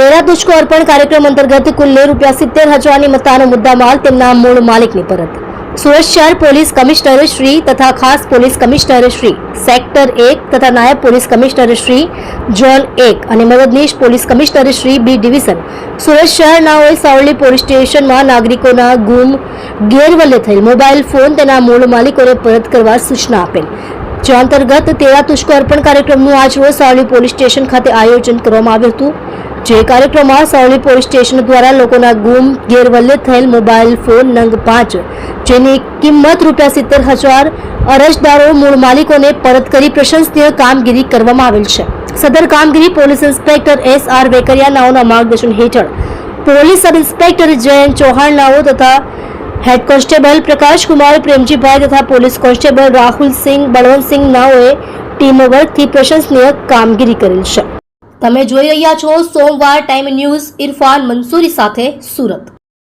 તેરા તુજકો અર્પણ કાર્યક્રમ અંતર્ગત કુલ ₹70,000ની મત્તાનો મુદ્દામાલ તેમના મૂળ માલિકને પરત. સુરત શહેર પોલીસ કમિશનર શ્રી તથા ખાસ પોલીસ કમિશનર શ્રી સેક્ટર 1 તથા નાયબ પોલીસ કમિશનર શ્રી ઝોન 1 અને મદદનીશ police commissioner Shri B division Surat શહેરનાઓએ સાવલી પોલીસ સ્ટેશનમાં નાગરિકોના ગુમ ગેરવલ્લે થયેલ મોબાઈલ ફોન તેના મૂળ માલિકોને પરત કરવા સૂચના આપેલ. જે અંતર્ગત તેરા તુજકો અર્પણ કાર્યક્રમનું આજરોજ સાવલી પોલીસ સ્ટેશન ખાતે આયોજન કરવામાં આવ્યું હતું. જે કાર્યક્રમમાં સાવલી પોલીસ સ્ટેશન દ્વારા લોકોના ગુમ ગેરવલ્લે થયેલ મોબાઈલ ફોન નંગ 5 જેની કિંમત ₹70,000 અરજદારો મૂળ માલિકોને પરત કરી પ્રશંસનીય કામગીરી કરવામાં આવેલ છે. સદર કામગીરી પોલીસ ઇન્સ્પેક્ટર SR વેકરિયા નાઓના માર્ગદર્શન હેઠળ police sub inspector Jayant Chauhan નાઓ તથા હેડ કોન્સ્ટેબલ પ્રકાશકુમાર પ્રેમજીભાઈ તથા પોલીસ કોન્સ્ટેબલ રાહુલસિંહ બળવંતસિંહ નાઓએ ટીમ વર્કથી પ્રશંસનીય કામગીરી કરેલ છે. તમે જોઈ રહ્યા છો સોમવાર ટાઈમ ન્યૂઝ. ઇરફાન મંસૂરી સાથે, સુરત.